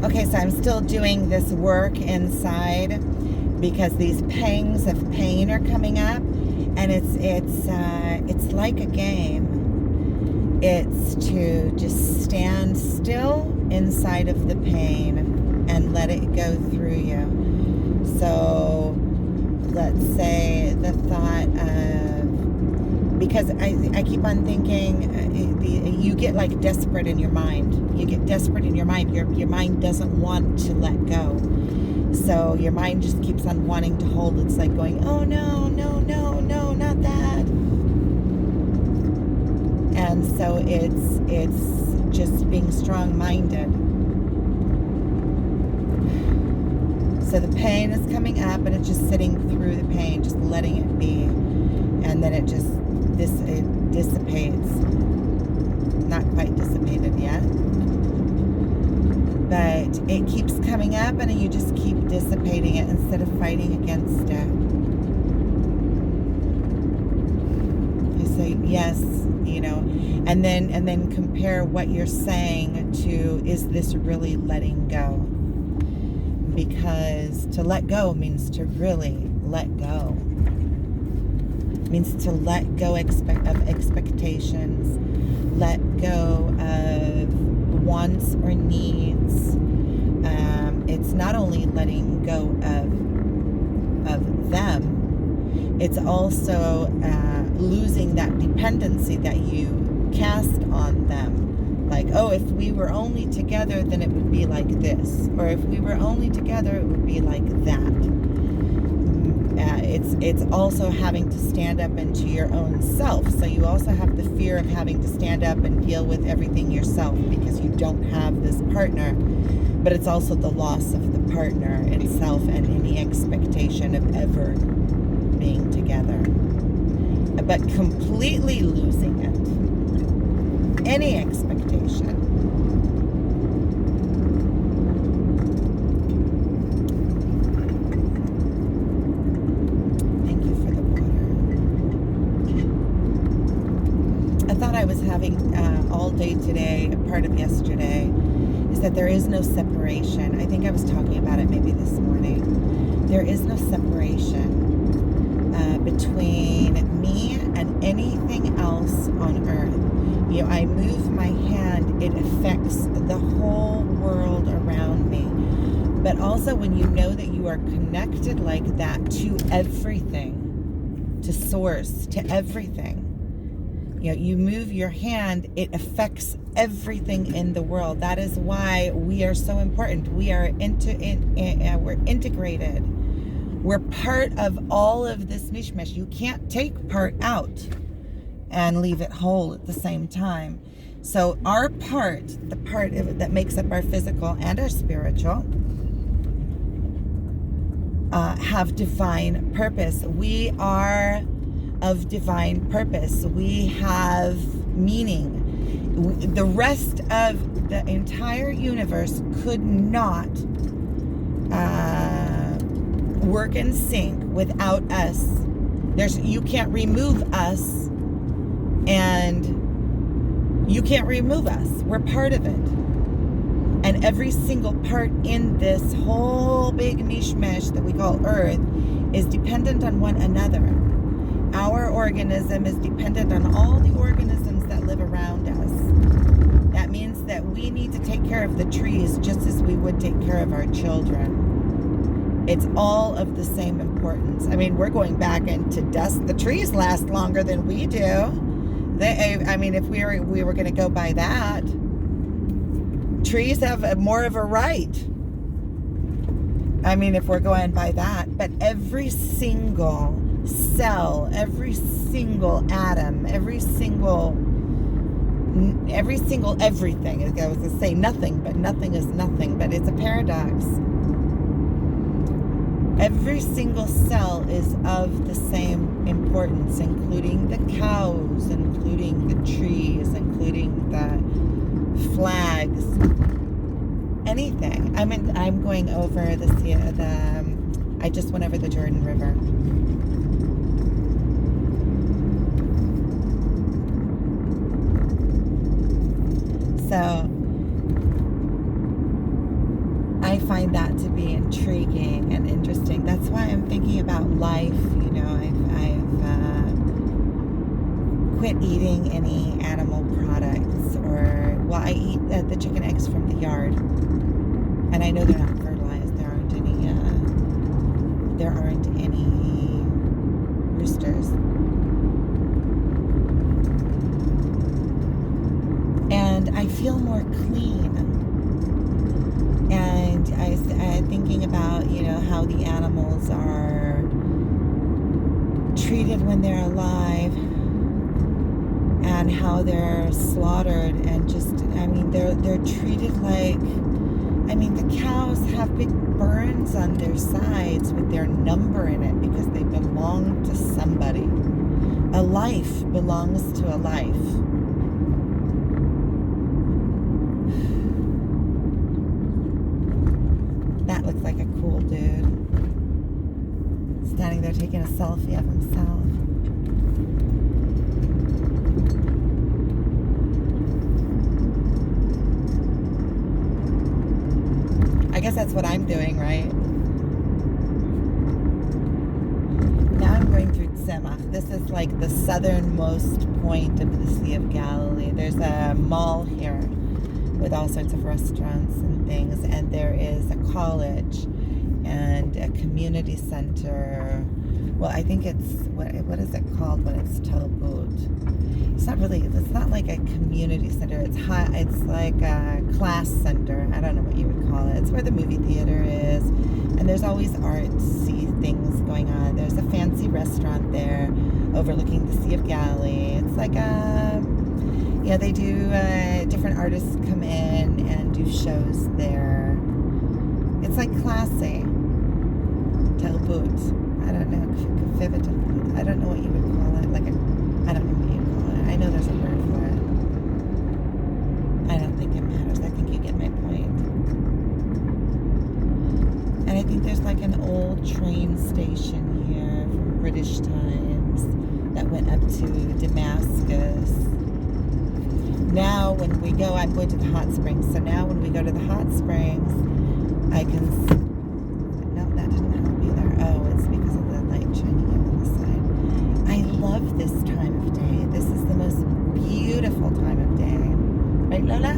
Okay, so I'm still doing this work inside because these pangs of pain are coming up, and it's like a game. It's to just stand still inside of the pain and let it go through you. So let's say the thought of, because I keep on thinking, you get like desperate in your mind. You get desperate in your mind. Your mind doesn't want to let go. So your mind just keeps on wanting to hold. It's like going, oh no, no, no, no, not that. And so it's just being strong-minded. So the pain is coming up and it's just sitting through the pain, just letting it be. And then it dissipates. Not quite dissipated yet. But it keeps coming up and you just keep dissipating it instead of fighting against it. You say, yes, and then compare what you're saying to, is this really letting go? Because to let go means to really let go. It means to let go of expectations, let go of wants or needs. It's not only letting go of them, it's also losing that dependency that you cast on them. Like, oh, if we were only together, then it would be like this. Or if we were only together, it would be like that. It's also having to stand up into your own self. So you also have the fear of having to stand up and deal with everything yourself because you don't have this partner. But it's also the loss of the partner itself and any expectation of ever being together. But completely losing it. Any expectation. Thank you for the water. I thought I was having all day today, a part of yesterday, is that there is no separation. I think I was talking about it maybe this morning. There is no separation between me and anything else on earth. I move my hand, it affects the whole world around me. But also when you know that you are connected like that to everything, to source, to everything. You move your hand, it affects everything in the world. That is why we are so important. We are we're integrated. We're part of all of this mishmash. You can't take part out and leave it whole at the same time. So our part, the part that makes up our physical and our spiritual, have divine purpose. We are of divine purpose. We have meaning. The rest of the entire universe could not work in sync without us. You can't remove us, and you can't remove us. We're part of it. And every single part in this whole big mishmash that we call Earth is dependent on one another. Our organism is dependent on all the organisms that live around us. That means that we need to take care of the trees just as we would take care of our children. It's all of the same importance. I mean, we're going back into dust. The trees last longer than we do. If we were going to go by that, trees have more of a right. If we're going by that. But every single cell, every single atom, every single everything. I was going to say nothing, but nothing is nothing. But it's a paradox. Every single cell is of the same importance, including the cows, including the trees, including the flags, anything. I'm going over I just went over the Jordan River. So I find that to be intriguing and interesting. That's why I'm thinking about life. You know, I've quit eating any animal products, or, well, I eat the chicken eggs from the yard, and I know they're not fertilized. There aren't any roosters. And I feel more clean. And I'm thinking about, you know, how the animals are treated when they're alive, and how they're slaughtered, and just, I mean, they're treated like, I mean, the cows have big burns on their sides with their number in it because they belong to somebody. A life belongs to a life. That looks like a cool dude. Standing there taking a selfie of himself. I guess that's what I'm doing, right? Now I'm going through Tzemach. This is like the southernmost point of the Sea of Galilee. There's a mall here with all sorts of restaurants and things, and there is a college and a community center. Well, I think it's, what is it called when it's Talbot? It's not like a community center. It's like a class center. I don't know what you would call it. It's where the movie theater is, and there's always artsy things going on. There's a fancy restaurant there overlooking the Sea of Galilee. It's like they do, different artists come in and do shows there. It's like classy. Talbot. I don't know. I don't know what you would call it. I don't know what you call it. I know there's a word for it. I don't think it matters. I think you get my point. And I think there's like an old train station here from British times that went up to Damascus. Now when we go, I'm going to the hot springs. So now when we go to the hot springs, I can... No, that didn't help either. Oh, it's because of the light shining in on the side. I love this time of day. This is the most beautiful time of day. Right, Lola?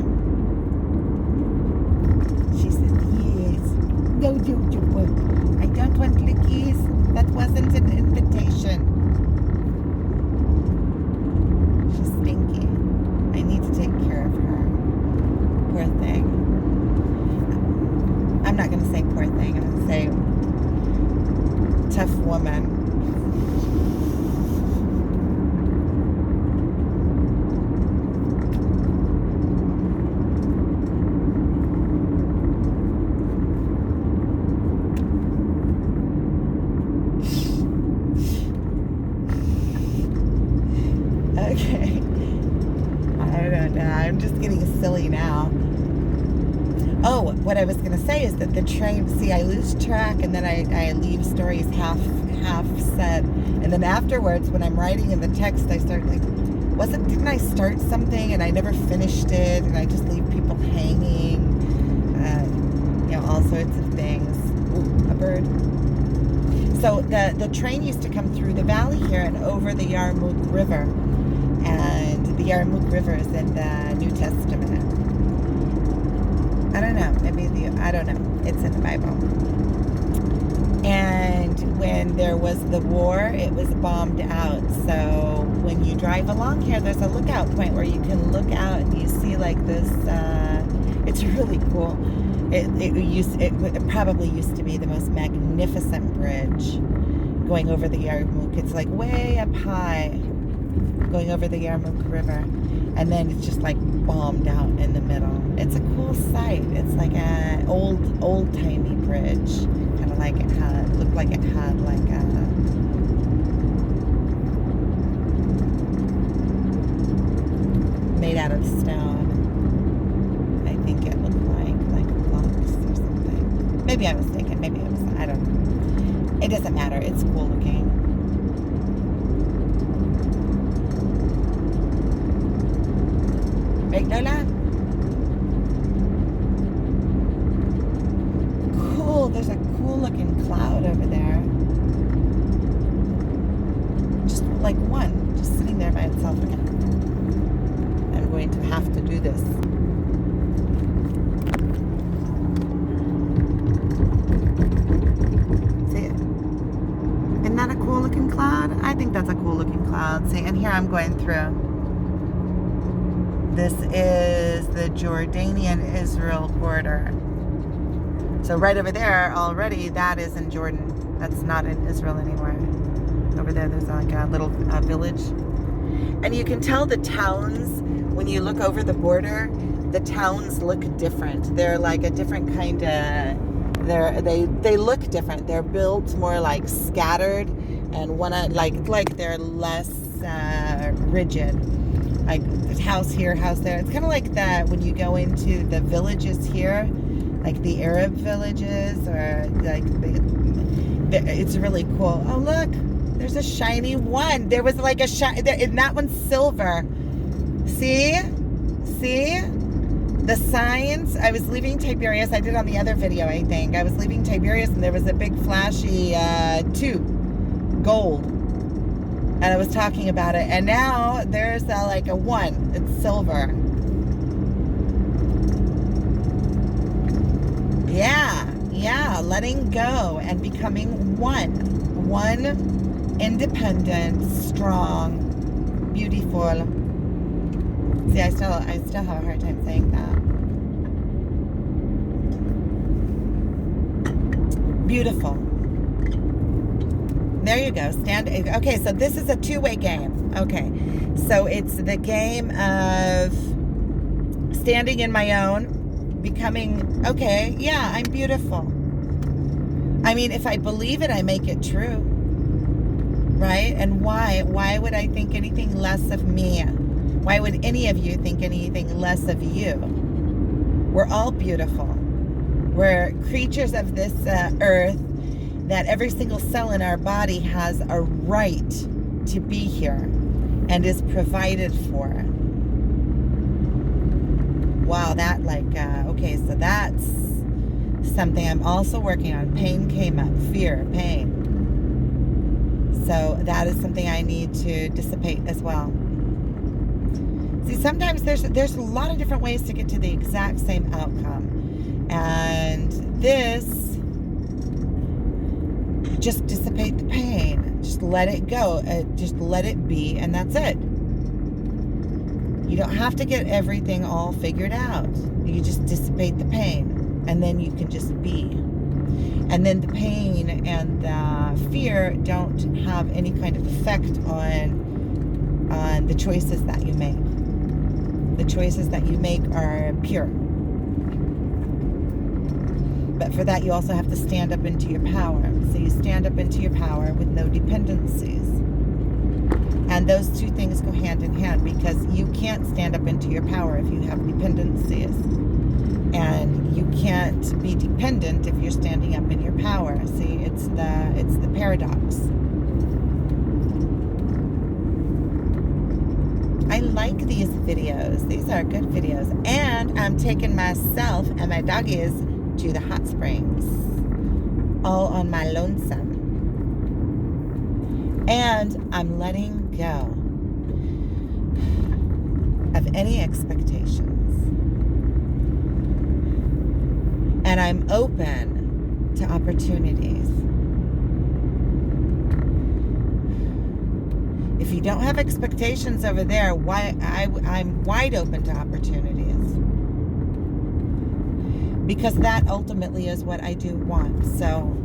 She said, yes. No, Jojo. I don't want cookies. That wasn't an invitation. She's stinky. I need to take care of her. Poor thing. I'm not going to say poor thing. I'm going to say tough woman. Okay. I don't know. I'm just getting silly now. Oh, what I was going to say is that the train, see, I lose track, and then I leave stories half said. And then afterwards, when I'm writing in the text, I start like, didn't I start something and I never finished it, and I just leave people hanging, all sorts of things. Ooh, a bird. So the train used to come through the valley here and over the Yarmouk River. And the Yarmouk River is in the New Testament. I don't know. I don't know. It's in the Bible. And when there was the war, it was bombed out. So when you drive along here, there's a lookout point where you can look out and you see like this. It's really cool. It probably used to be the most magnificent bridge going over the Yarmouk. It's like way up high, going over the Yarmouk River, and then it's just like bombed out in the middle. It's a cool sight. It's like an old-timey bridge, kind of like looked like it had like a made out of stone. I think it looked like blocks or something. Maybe I'm mistaken. Maybe it was. I don't know. It doesn't matter. It's cool looking. Right, Lola? there's a cool looking cloud over there. Just like one, just sitting there by itself again. I'm going to have to do this. See it? Isn't that a cool looking cloud? I think that's a cool looking cloud. See, and here I'm going through. This is the Jordanian-Israel border. So right over there already, that is in Jordan. That's not in Israel anymore. Over there, there's like a little village. And you can tell the towns, when you look over the border, the towns look different. They're like a different kind of, they look different. They're built more like scattered and like they're less rigid. Like house here, house there. It's kind of like that when you go into the villages here, like the Arab villages, or like it's really cool. Oh look, there's a shiny one. There was like a shiny, and that one's silver. See the signs. I was leaving Tiberias. I did on the other video, I think. I was leaving Tiberias and there was a big flashy tube, gold. And I was talking about it, and now there's like a one. It's silver. Yeah, letting go and becoming one independent, strong, beautiful. See, I still have a hard time saying that. Beautiful. There you go. Okay, so this is a two-way game. Okay, so it's the game of standing in my own, becoming, okay, yeah, I'm beautiful. I mean, if I believe it, I make it true. Right? And why? Why would I think anything less of me? Why would any of you think anything less of you? We're all beautiful. We're creatures of this earth, that every single cell in our body has a right to be here and is provided for. Wow, that okay, so that's something I'm also working on. Pain came up, fear, pain. So that is something I need to dissipate as well. See, sometimes there's a lot of different ways to get to the exact same outcome. And this, just dissipate the pain. Just let it go. Just let it be, and that's it. You don't have to get everything all figured out. You just dissipate the pain, and then you can just be. And then the pain and the fear don't have any kind of effect on the choices that you make. The choices that you make are pure. But for that, you also have to stand up into your power. So you stand up into your power with no dependencies. And those two things go hand in hand, because you can't stand up into your power if you have dependencies. And you can't be dependent if you're standing up in your power. See, it's the paradox. I like these videos. These are good videos. And I'm taking myself and my doggies to the hot springs, all on my lonesome. And I'm letting go of any expectations. And I'm open to opportunities. If you don't have expectations over there, I'm wide open to opportunities. Because that ultimately is what I do want. So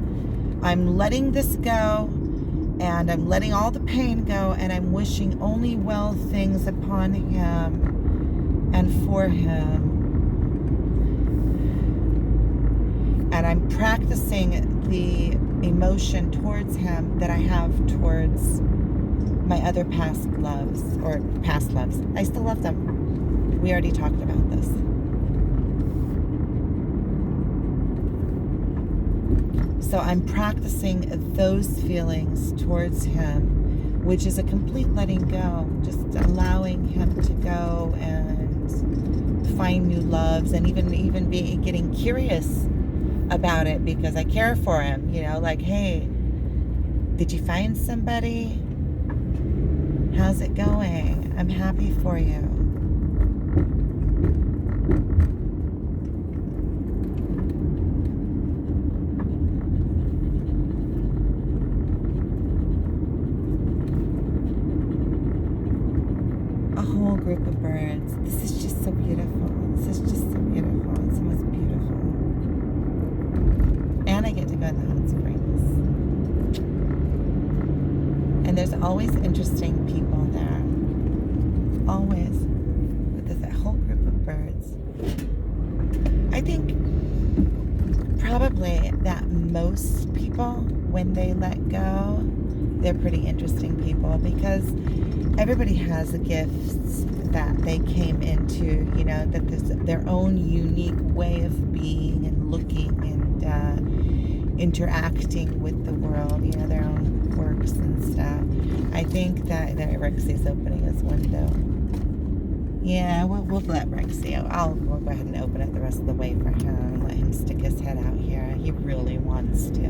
I'm letting this go, and I'm letting all the pain go, and I'm wishing only well things upon him and for him. And I'm practicing the emotion towards him that I have towards my other past loves, or past loves. I still love them. We already talked about this. So I'm practicing those feelings towards him, which is a complete letting go, just allowing him to go and find new loves, and even be getting curious about it because I care for him, you know, like, hey, did you find somebody? How's it going? I'm happy for you. A whole group of birds. This is just so beautiful. This is just so beautiful. It's the most beautiful. And I get to go to the hot springs. And there's always interesting people there. Always. But there's a whole group of birds. I think probably that most people, when they let go, they're pretty interesting people because everybody has gifts that they came into, you know, that there's their own unique way of being and looking and interacting with the world, you know, their own quirks and stuff. I think that Rexy's opening his window. Yeah, we'll let Rexy out. We'll go ahead and open it the rest of the way for him and let him stick his head out here. He really wants to.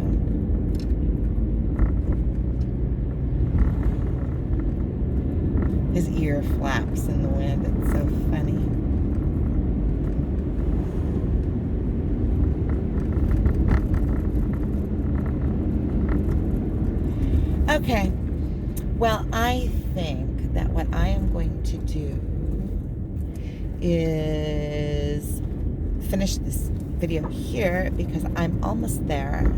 His ear flaps in the wind. It's so funny. Okay. Well, I think that what I am going to do is finish this video here because I'm almost there.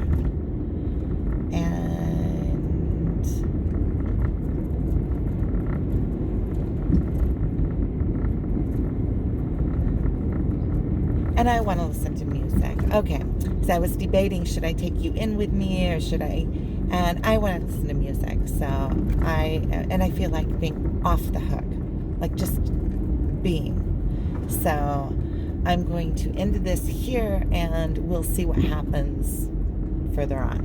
And I want to listen to music. Okay. So I was debating, should I take you in with me or should I? And I want to listen to music. So I feel like being off the hook, like just being. So I'm going to end this here and we'll see what happens further on.